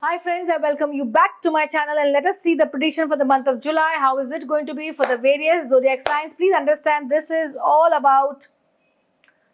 Hi friends, I welcome you back to my channel and let us see the prediction for the month of July. How is it going to be for the various zodiac signs? Please understand this is all about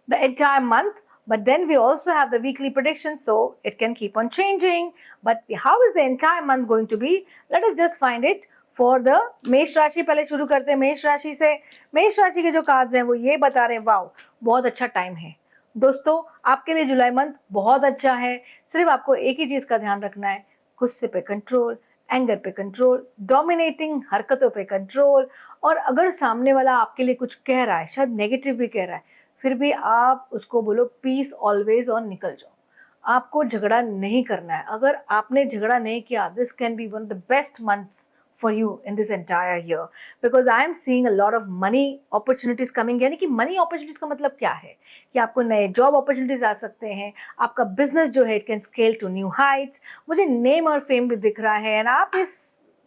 the entire month, but then we also have the weekly prediction, so it can keep on changing. But how is the entire month going to be? Let us just find it for the मेष राशि. पहले शुरू करते हैं मेष राशि से. मेष राशि के जो कार्ड्स हैं वो ये बता रहे हैं, वाओ बहुत अच्छा टाइम है दोस्तों, आपके लिए जुलाई मंथ बहुत अच्छा है. सिर्फ आपको एक ही चीज का ध्यान रखना है, गुस्से पे कंट्रोल, एंगर पे कंट्रोल, डोमिनेटिंग हरकतों पे कंट्रोल. और अगर सामने वाला आपके लिए कुछ कह रहा है, शायद नेगेटिव भी कह रहा है, फिर भी आप उसको बोलो पीस ऑलवेज और निकल जाओ. आपको झगड़ा नहीं करना है. अगर आपने झगड़ा नहीं किया, this can be one of the best months for you in this entire year, because I am seeing a lot of money opportunities coming. यानी कि money opportunities का मतलब क्या है कि आपको नए job opportunities आ सकते हैं, आपका business जो है it can scale to new heights. मुझे name और fame भी दिख रहा है. आप इस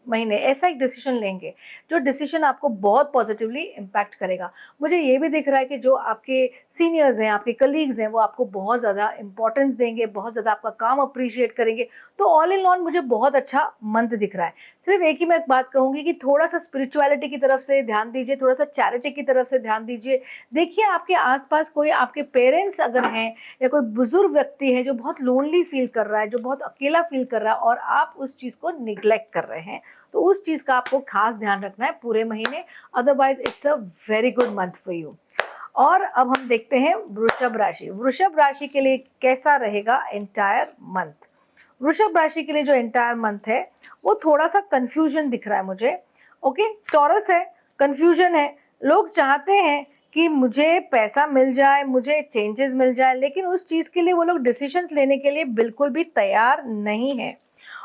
महीने ऐसा एक डिसीजन लेंगे जो डिसीजन आपको बहुत पॉजिटिवली इम्पैक्ट करेगा. मुझे ये भी दिख रहा है कि जो आपके सीनियर्स हैं, आपके कलीग्स हैं, वो आपको बहुत ज़्यादा इंपॉर्टेंस देंगे, बहुत ज़्यादा आपका काम अप्रिशिएट करेंगे. तो ऑल इन ऑल मुझे बहुत अच्छा मंथ दिख रहा है. सिर्फ एक ही मैं बात कहूँगी कि थोड़ा सा स्पिरिचुअलिटी की तरफ से ध्यान दीजिए, थोड़ा सा चैरिटी की तरफ से ध्यान दीजिए. देखिए आपके आसपास कोई आपके पेरेंट्स अगर हैं या कोई बुजुर्ग व्यक्ति है जो बहुत लोनली फील कर रहा है, जो बहुत अकेला फील कर रहा है और आप उस चीज़ को निग्लेक्ट कर रहे हैं, तो उस चीज का आपको खास ध्यान रखना है पूरे महीने. Otherwise it's a very good month for you. और अब हम देखते हैं वृषभ राशि. वृषभ राशि के लिए कैसा रहेगा एंटायर मंथ. वृषभ राशि के लिए जो एंटायर मंथ है वो थोड़ा सा कंफ्यूजन दिख रहा है मुझे. ओके, टॉरस है, कंफ्यूजन है. लोग चाहते हैं कि मुझे पैसा मिल जाए, मुझे चेंजेस मिल जाए, लेकिन उस चीज के लिए वो लोग डिसीजंस लेने के लिए बिल्कुल भी तैयार नहीं है.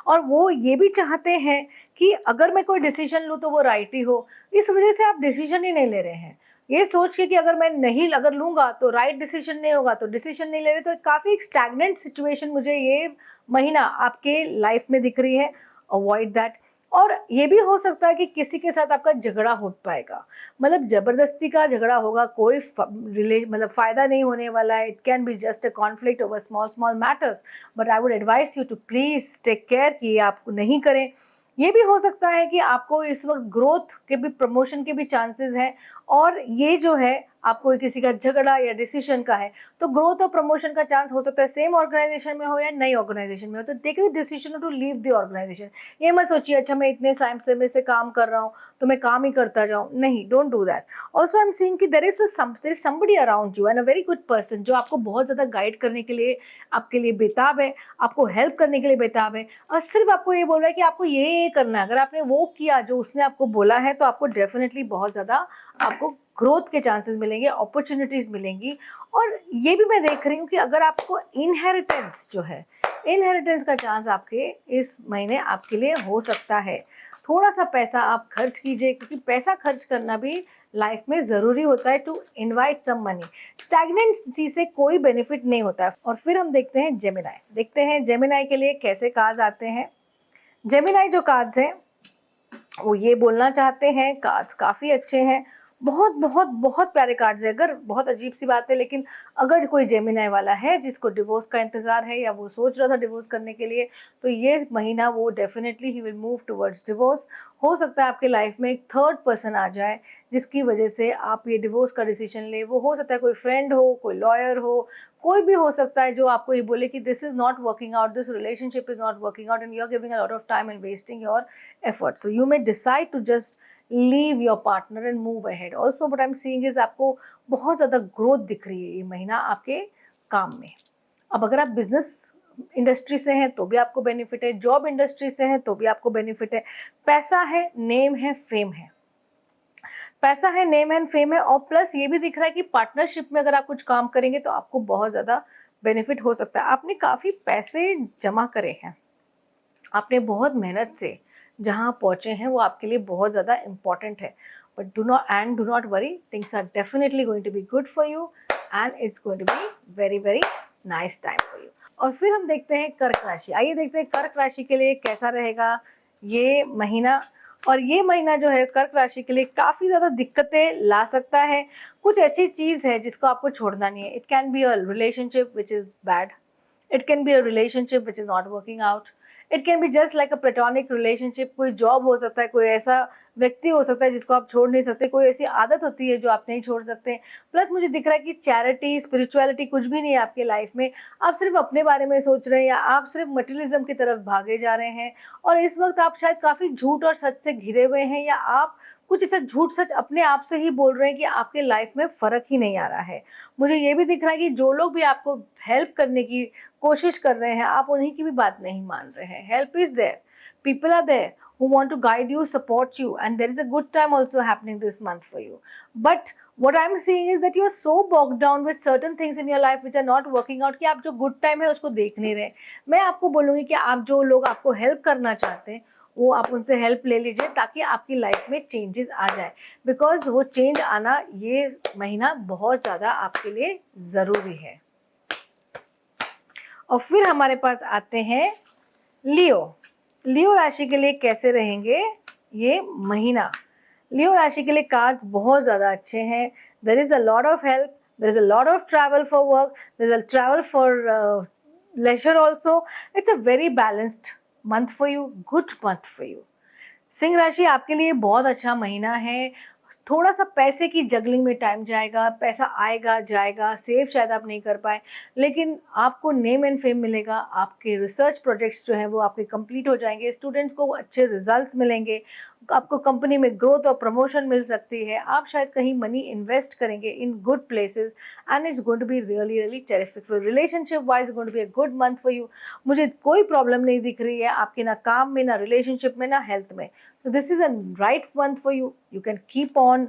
और वो ये भी चाहते हैं कि अगर मैं कोई डिसीजन लूँ तो वो राइट ही हो. इस वजह से आप डिसीजन ही नहीं ले रहे हैं, ये सोच के कि अगर लूंगा तो राइट डिसीजन नहीं होगा, तो डिसीजन नहीं ले रहे. तो काफ़ी एक स्टैग्नेंट सिचुएशन मुझे ये महीना आपके लाइफ में दिख रही है. Avoid that. और ये भी हो सकता है कि किसी के साथ आपका झगड़ा हो पाएगा, मतलब जबरदस्ती का झगड़ा होगा, कोई मतलब फायदा नहीं होने वाला है. It can be just a conflict over small small matters, but I would advise you to please take care कि ये आप नहीं करें. ये भी हो सकता है कि आपको इस वक्त ग्रोथ के भी, प्रमोशन के भी चांसेस हैं. और ये जो है आपको किसी का झगड़ा या डिसीजन का है, तो ग्रोथ और प्रमोशन का चांस हो सकता है सेम ऑर्गेनाइजेशन में हो या नई ऑर्गेनाइजेशन में हो. तो take the decision to leave the organisation. ये मत सोचिए अच्छा मैं इतने टाइम से काम कर रहा हूँ तो मैं काम ही करता जाऊँ. नहीं, don't do that. Also I am seeing कि there is somebody around you and a very good person जो आपको बहुत ज़्यादा गाइड करने के लिए, आपके लिए बेताब है, आपको हेल्प करने के लिए बेताब है. और सिर्फ आपको ये बोल रहा है कि आपको ये करना है. अगर आपने वो किया जो उसने आपको बोला है, तो आपको डेफिनेटली बहुत ज़्यादा आपको ग्रोथ के चांसेस मिलेंगे, अपॉर्चुनिटीज मिलेंगी. और ये भी मैं देख रही हूँ कि अगर आपको इनहेरिटेंस जो है, इनहेरिटेंस का चांस आपके इस महीने आपके लिए हो सकता है. थोड़ा सा पैसा आप खर्च कीजिए, क्योंकि पैसा खर्च करना भी लाइफ में ज़रूरी होता है to invite some money. Stagnancy से कोई बेनिफिट नहीं होता है. और फिर हम देखते हैं जेमिनाई. देखते हैं जेमिनाई के लिए कैसे कार्ड्स आते हैं. जेमिनाई जो कार्ड्स हैं वो ये बोलना चाहते हैं, कार्ड्स काफ़ी अच्छे हैं, बहुत बहुत बहुत प्यारे कार्ड्स है. अगर बहुत अजीब सी बात है, लेकिन अगर कोई जेमिनाई वाला है जिसको डिवोर्स का इंतज़ार है या वो सोच रहा था डिवोर्स करने के लिए, तो ये महीना वो definitely he will move towards divorce. हो सकता है आपके लाइफ में एक थर्ड पर्सन आ जाए जिसकी वजह से आप ये डिवोर्स का डिसीजन ले. वो हो सकता है कोई फ्रेंड हो, कोई लॉयर हो, कोई भी हो सकता है जो आपको ये बोले कि this is not working out, this relationship is not working out and you are giving a lot of time and wasting your effort. So you may decide to just leave your partner and move ahead. Also what I'm seeing is आपको बहुत ज़्यादा growth दिख रही है ये महीना आपके काम में. अब अगर आप बिजनेस इंडस्ट्री से हैं तो भी आपको बेनिफिट है, जॉब इंडस्ट्री से हैं तो भी आपको बेनिफिट है. पैसा है, नेम है, फेम है. पैसा है, नेम एंड फेम है. और प्लस ये भी दिख रहा है कि पार्टनरशिप में अगर आप कुछ काम करेंगे तो आपको बहुत ज़्यादा बेनिफिट हो सकता है. आपने काफ़ी पैसे जमा करे हैं, आपने बहुत मेहनत से जहाँ पहुँचे हैं वो आपके लिए बहुत ज़्यादा इम्पॉर्टेंट है. But do not worry, things are definitely going to be good for you and it's going to be very very nice time for you. और फिर हम देखते हैं कर्क राशि. आइए देखते हैं कर्क राशि के लिए कैसा रहेगा ये महीना. और ये महीना जो है कर्क राशि के लिए काफ़ी ज़्यादा दिक्कतें ला सकता है. कुछ ऐसी चीज़ है जिसको आपको छोड़ना नहीं है. It can be a relationship which is bad, it can be a relationship which is not working out, it can be just like a platonic relationship, कोई जॉब हो सकता है, कोई ऐसा व्यक्ति हो सकता है जिसको आप छोड़ नहीं सकते, कोई ऐसी आदत होती है जो आप नहीं छोड़ सकते। प्लस मुझे दिख रहा है कि चैरिटी, स्पिरिचुअलिटी कुछ भी नहीं है आपकी लाइफ में। आप सिर्फ अपने बारे में सोच रहे हैं या आप सिर्फ मटेरियलिज्म की तरफ भागे जा रहे हैं, और इस वक्त आप शायद काफ़ी झूठ और सच से घिरे हुए हैं, या आप कुछ ऐसा झूठ सच अपने आप से ही बोल रहे हैं कि आपके लाइफ में फ़र्क ही नहीं आ रहा है। मुझे ये भी दिख रहा है कि जो लोग भी आपको हेल्प करने की कोशिश कर रहे हैं, आप उन्हीं की भी बात नहीं मान रहे हैं। Help is there, people are there who want to guide you, support you, and there is a good time also happening this month for you. But what I'm seeing is that you are so bogged down with certain things in your life which are not working out कि आप जो good time है उसको देख नहीं रहे। मैं आपको बोलूँगी कि आप जो लोग आपको हेल्प करना चाहते हैं वो आप उनसे हेल्प ले लीजिए, ताकि आपकी लाइफ में चेंजेस आ जाए, बिकॉज वो चेंज आना ये महीना बहुत ज़्यादा आपके लिए ज़रूरी है। और फिर हमारे पास आते हैं लियो। लियो राशि के लिए कैसे रहेंगे ये महीना। लियो राशि के लिए कार्ड्स बहुत ज़्यादा अच्छे हैं। There is a lot of help, there is a lot of travel for work, there is a travel for leisure also. It's a very balanced month for you, good month for you. सिंह राशि आपके लिए बहुत अच्छा महीना है। थोड़ा सा पैसे की जगलिंग में टाइम जाएगा, पैसा आएगा जाएगा, सेव शायद आप नहीं कर पाए, लेकिन आपको नेम एंड फेम मिलेगा। आपके रिसर्च प्रोजेक्ट्स जो हैं वो आपके कंप्लीट हो जाएंगे, स्टूडेंट्स को अच्छे रिजल्ट्स मिलेंगे, आपको कंपनी में ग्रोथ और प्रमोशन मिल सकती है। आप शायद कहीं मनी इन्वेस्ट करेंगे in good places, and it's going to be really really terrific. For relationship wise going to be a good month for you. मुझे कोई प्रॉब्लम नहीं दिख रही है आपके, ना काम में, ना रिलेशनशिप में, ना हेल्थ में। So this is a right month for you. You can keep on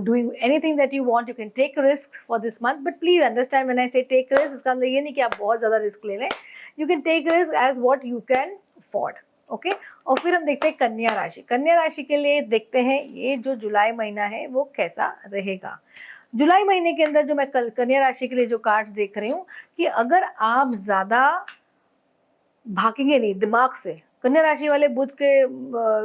doing anything that you want. You can take risk for this month, but please understand when I say take risk, इसका मतलब ये नहीं कि आप बहुत ज़्यादा risk ले लें। You can take risk as what you can afford. Okay? और फिर हम देखते हैं कन्या राशि। कन्या राशि के लिए देखते हैं ये जो जुलाई महीना है वो कैसा रहेगा। जुलाई महीने के अंदर जो मैं कन्या राशि के लिए जो कार्ड्स देख रही हूँ कि अगर आप ज़्यादा भागेंगे नहीं दिमाग से, कन्या राशि वाले बुध के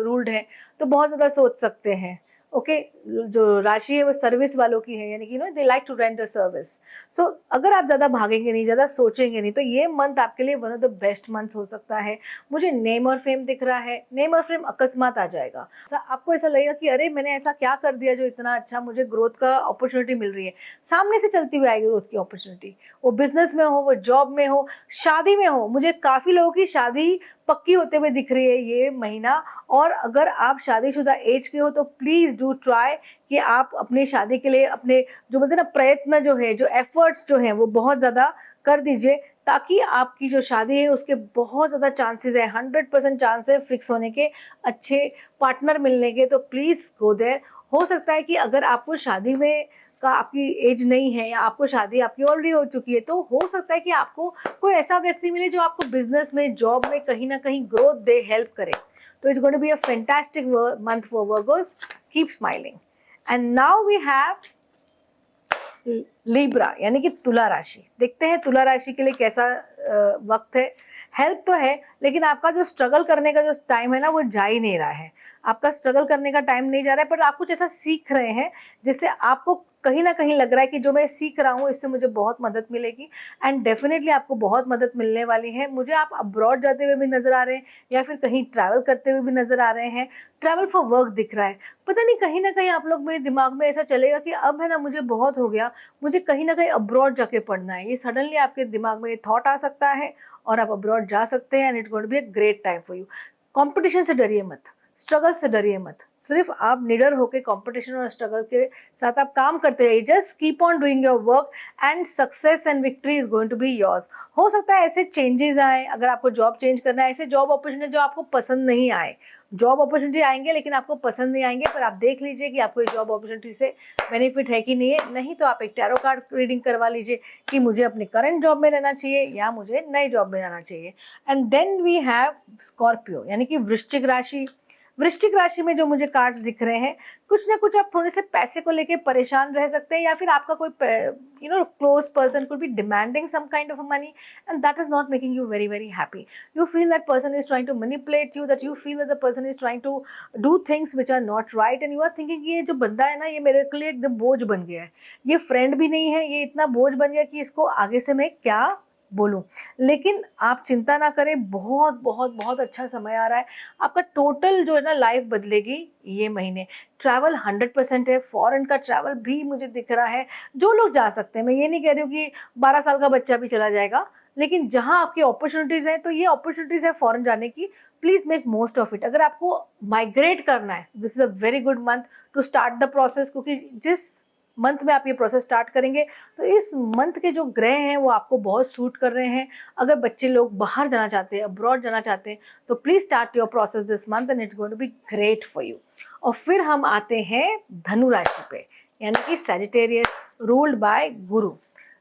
रूल्ड हैं तो बहुत ज़्यादा सोच सकते हैं। ओके, जो राशि है वो सर्विस वालों की है, यानी कि they like to rent a service. So अगर आप ज़्यादा भागेंगे नहीं, ज़्यादा सोचेंगे नहीं, तो ये मंथ आपके लिए one of the best month हो सकता है। मुझे नेम और फेम दिख रहा है, नेम और फेम अकस्मात आ जाएगा। आपको ऐसा लगेगा कि अरे मैंने ऐसा क्या कर दिया जो इतना अच्छा मुझे ग्रोथ का अपॉर्चुनिटी मिल रही है। सामने से चलती हुई आएगी ग्रोथ की अपॉर्चुनिटी, वो बिजनेस में हो, वो जॉब में हो, शादी में हो। मुझे काफ़ी लोगों की शादी पक्की होते हुए दिख रही है ये महीना। और अगर आप शादीशुदा एज के हो तो प्लीज़ डू ट्राई कि आप अपनी शादी के लिए अपने जो बोलते हैं ना प्रयत्न जो है, जो एफर्ट्स जो हैं वो बहुत ज़्यादा कर दीजिए, ताकि आपकी जो शादी है उसके बहुत ज़्यादा चांसेस है, 100% चांस है फिक्स होने के, अच्छे पार्टनर मिलने के। तो प्लीज़ गो देयर। हो सकता है कि अगर आपको शादी में का आपकी एज नहीं है या आपको शादी आपकी ऑलरेडी हो चुकी है, तो हो सकता है कि आपको कोई ऐसा व्यक्ति मिले जो आपको बिजनेस में, जॉब में कहीं ना कहीं ग्रोथ दे, हेल्प करे। तो it's going to be a fantastic month for Virgos. Keep smiling. And now we have Libra यानी कि तुला राशि। देखते हैं तुला राशि के लिए कैसा वक्त है। हेल्प तो है, लेकिन आपका जो स्ट्रगल करने का जो टाइम है ना वो जा ही नहीं रहा है। आपका स्ट्रगल करने का टाइम नहीं जा रहा है, पर आप कुछ ऐसा सीख रहे हैं जिससे आपको कहीं ना कहीं लग रहा है कि जो मैं सीख रहा हूँ इससे मुझे बहुत मदद मिलेगी। एंड डेफिनेटली आपको बहुत मदद मिलने वाली है। मुझे आप अब्रॉड जाते हुए भी नजर आ रहे हैं या फिर कहीं ट्रैवल करते हुए भी नजर आ रहे हैं। ट्रैवल फॉर वर्क दिख रहा है। पता नहीं कहीं ना कहीं आप लोग मेरे दिमाग में ऐसा चलेगा कि अब है ना मुझे बहुत हो गया, मुझे कहीं ना कहीं अब्रॉड जाके पढ़ना है। ये सडनली आपके दिमाग में ये थॉट आ सकता है और आप अब्रॉड जा सकते हैं। And it's going to be a great time for you. Competition से डरिए मत, स्ट्रगल से डरिए मत। सिर्फ आप निडर होकर कंपटीशन और स्ट्रगल के साथ आप काम करते रहिए। Just keep on doing your work and success and victory is going to be yours. हो सकता है ऐसे चेंजेस आए, अगर आपको जॉब चेंज करना है, ऐसे जॉब अपॉर्चुनिटी जो आपको पसंद नहीं आए। जॉब अपॉर्चुनिटी आएंगे लेकिन आपको पसंद नहीं आएंगे, पर आप देख लीजिए कि आपको जॉब अपॉर्चुनिटी से बेनिफिट है कि नहीं है। नहीं तो आप एक टैरो कार्ड रीडिंग करवा लीजिए कि मुझे अपने करंट जॉब में रहना चाहिए या मुझे नए जॉब में रहना चाहिए। And then we have Scorpio यानी कि वृश्चिक राशि। वृश्चिक राशि में जो मुझे कार्ड्स दिख रहे हैं, कुछ ना कुछ आप थोड़े से पैसे को लेके परेशान रह सकते हैं, या फिर आपका कोई close person could be demanding some kind of money and that is not making you very very happy. You feel that person is trying to manipulate you, that you feel that the person is trying to do things which are not right, and you are thinking ये जो बंदा है ना ये मेरे के लिए एकदम बोझ बन गया है, ये फ्रेंड भी नहीं है, ये इतना बोझ बन गया कि इसको आगे से मैं क्या बोलूं। लेकिन आप चिंता ना करें, बहुत बहुत बहुत अच्छा समय आ रहा है। आपका टोटल जो है ना लाइफ बदलेगी ये महीने। ट्रैवल 100% है, फॉरेन का ट्रैवल भी मुझे दिख रहा है। जो लोग जा सकते हैं, मैं ये नहीं कह रही हूँ कि 12 साल का बच्चा भी चला जाएगा, लेकिन जहां आपकी अपॉर्चुनिटीज हैं तो ये अपॉर्चुनिटीज है फॉरेन जाने की। Please make most of it. अगर आपको माइग्रेट करना है, this is a very good month to start the process, क्योंकि जिस मंथ में आप ये प्रोसेस स्टार्ट करेंगे तो इस मंथ के जो ग्रह हैं वो आपको बहुत सूट कर रहे हैं। अगर बच्चे लोग बाहर जाना चाहते हैं, अब्रॉड जाना चाहते हैं, तो please start your process this month and it's going to be great for you. और फिर हम आते हैं धनु राशि पे, यानी कि सैजिटेरियस, रूल्ड बाय गुरु।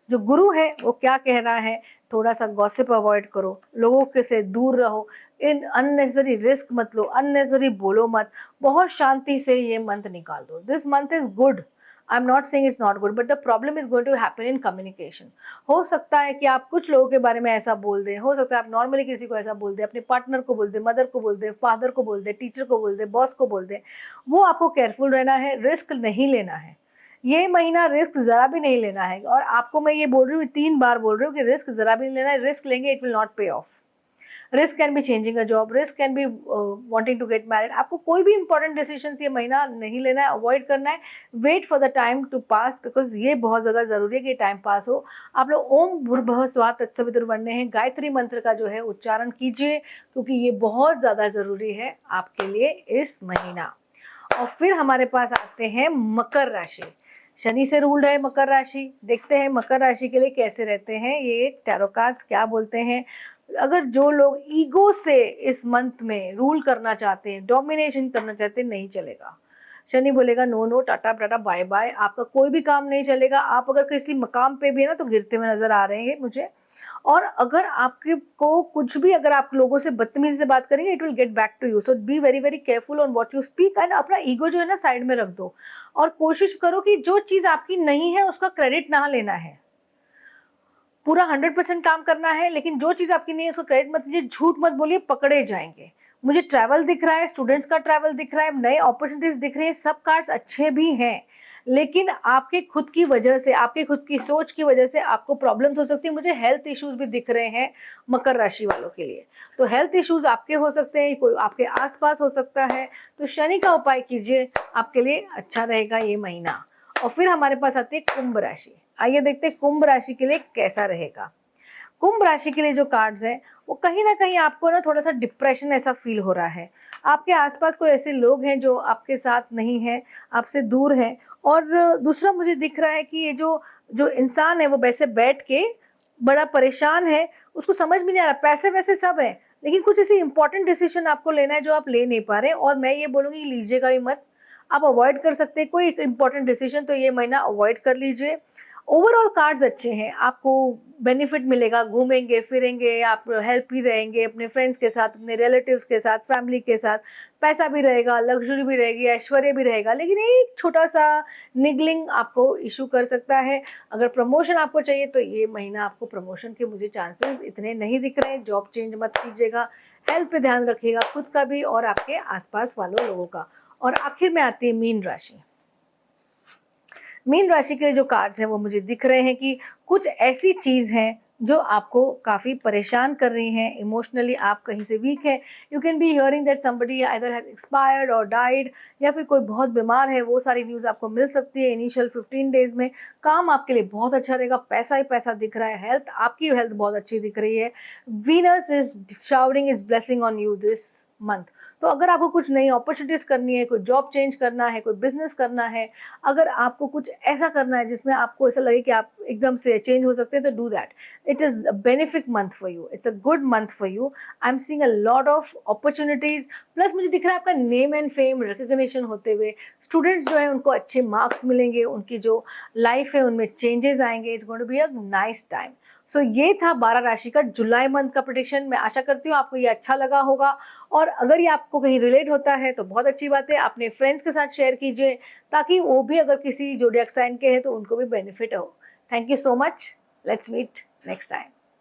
जो गुरु है वो क्या कह रहा है, थोड़ा सा गॉसिप अवॉइड करो, लोगों के से दूर रहो, इन अननेसेसरी रिस्क मत लो, अननेसेसरी बोलो मत, बहुत शांति से ये मंथ निकाल दो। This month is good, I am not saying it's not good, but the problem is going to happen in communication. हो सकता है कि आप कुछ लोगों के बारे में ऐसा बोल दें, हो सकता है आप नॉर्मली किसी को ऐसा बोल दें, अपने पार्टनर को बोल दें, मदर को बोल दें, फादर को बोल दें, टीचर को बोल दें, बॉस को बोल दें। वो आपको केयरफुल रहना है, रिस्क नहीं लेना है। ये महीना रिस्क जरा भी नहीं लेना है। और आपको मैं ये बोल रही हूँ, 3 बार बोल रही हूँ कि रिस्क जरा भी नहीं लेना है। रिस्क लेंगे it will not pay off. Risk can be changing a job, risk can be wanting to get married. आपको कोई भी इंपॉर्टेंट डिसीजन ये महीना नहीं लेना है, अवॉइड करना है। Wait for the time to pass, because ये बहुत ज्यादा जरूरी है कि टाइम पास हो। आप लोग ओम भूर्भुवः स्वः तत्सवितुर्वरेण्यं गायत्री मंत्र का जो है उच्चारण कीजिए, क्योंकि ये बहुत ज्यादा जरूरी है आपके लिए इस महीना। और फिर हमारे पास आते हैं मकर राशि। शनि से रूल्ड है मकर राशि। देखते हैं मकर राशि के लिए कैसे रहते हैं ये टैरो कार्ड्स क्या बोलते हैं। अगर जो लोग ईगो से इस मंथ में रूल करना चाहते हैं, डोमिनेशन करना चाहते हैं, नहीं चलेगा। शनि बोलेगा no no, ta-ta ta-ta bye bye, आपका कोई भी काम नहीं चलेगा। आप अगर किसी मकाम पे भी है ना तो गिरते हुए नजर आ रहे हैं मुझे। और अगर आपके को कुछ भी, अगर आप लोगों से बदतमीजी से बात करेंगे, it will get back to you. So be very very careful on what you speak and अपना ईगो जो है ना साइड में रख दो। और कोशिश करो कि जो चीज आपकी नहीं है उसका क्रेडिट ना लेना है। पूरा 100% काम करना है, लेकिन जो चीज आपकी नहीं है उसको क्रेडिट मत दीजिए, झूठ मत बोलिए, पकड़े जाएंगे। मुझे ट्रैवल दिख रहा है, स्टूडेंट्स का ट्रैवल दिख रहा है, नए अपॉर्चुनिटीज दिख रही है, सब कार्ड्स अच्छे भी हैं, लेकिन आपके खुद की वजह से, आपके खुद की सोच की वजह से आपको प्रॉब्लम्स हो सकती है। मुझे हेल्थ इश्यूज भी दिख रहे हैं मकर राशि वालों के लिए। तो हेल्थ इश्यूज आपके हो सकते हैं, कोई आपके आसपास हो सकता है, तो शनि का उपाय कीजिए, आपके लिए अच्छा रहेगा ये महीना। और फिर हमारे पास आती है कुंभ राशि। आइए देखते हैं कुंभ राशि के लिए कैसा रहेगा। कुंभ राशि के लिए जो कार्ड्स हैं वो कहीं ना कहीं आपको ना थोड़ा सा डिप्रेशन ऐसा फील हो रहा है। आपके आसपास कोई ऐसे लोग हैं जो आपके साथ नहीं हैं, आपसे दूर हैं। और दूसरा मुझे दिख रहा है कि ये जो जो इंसान है वो वैसे बैठ के बड़ा परेशान है, उसको समझ में नहीं आ रहा। पैसे वैसे सब है, लेकिन कुछ ऐसी इंपॉर्टेंट डिसीजन आपको लेना है जो आप ले नहीं पा रहे। और मैं ये बोलूँगी लीजिएगा भी मत, आप अवॉइड कर सकते हैं कोई इंपॉर्टेंट डिसीजन, तो ये महीना अवॉइड कर लीजिए। ओवरऑल कार्ड्स अच्छे हैं, आपको बेनिफिट मिलेगा, घूमेंगे फिरेंगे, आप हेल्प भी रहेंगे अपने फ्रेंड्स के साथ, अपने रिलेटिव्स के साथ, फैमिली के साथ, पैसा भी रहेगा, लग्जरी भी रहेगी, ऐश्वर्य भी रहेगा। लेकिन एक छोटा सा निगलिंग आपको इशू कर सकता है। अगर प्रमोशन आपको चाहिए तो ये महीना आपको प्रमोशन के मुझे चांसेस इतने नहीं दिख रहे हैं। जॉब चेंज मत कीजिएगा, हेल्थ पे ध्यान रखिएगा, खुद का भी और आपके आसपास वालों लोगों का। और आखिर में आती है मीन राशि। मीन राशि के लिए जो कार्ड्स हैं वो मुझे दिख रहे हैं कि कुछ ऐसी चीज है जो आपको काफी परेशान कर रही हैं इमोशनली। आप कहीं से वीक है, you can be hearing that somebody either has expired और डाइड, या फिर कोई बहुत बीमार है, वो सारी न्यूज आपको मिल सकती है इनिशियल 15 डेज में। काम आपके लिए बहुत अच्छा रहेगा, पैसा ही पैसा दिख रहा है। हेल्थ, आपकी हेल्थ बहुत अच्छी दिख रही है। Venus is showering it's blessing on you this month. तो अगर आपको कुछ नई अपॉर्चुनिटीज करनी है, कोई जॉब चेंज करना है, कोई बिजनेस करना है, अगर आपको कुछ ऐसा करना है जिसमें आपको ऐसा लगे कि आप एकदम से चेंज हो सकते हैं, तो do that. It is a benefic month for you, it's a good month for you. I am seeing a lot of opportunities. Plus मुझे दिख रहा है आपका नेम एंड फेम रिकग्निशन होते हुए। स्टूडेंट्स जो है उनको अच्छे मार्क्स मिलेंगे, उनकी जो लाइफ है उनमें चेंजेस आएंगे। It's going to be a nice time. So ये था 12 राशि का जुलाई मंथ का प्रेडिक्शन। मैं आशा करती हूँ आपको ये अच्छा लगा होगा, और अगर ये आपको कहीं रिलेट होता है तो बहुत अच्छी बात है। अपने फ्रेंड्स के साथ शेयर कीजिए, ताकि वो भी अगर किसी ज़ोडिएक साइन के हैं तो उनको भी बेनिफिट हो। Thank you so much, let's meet next time.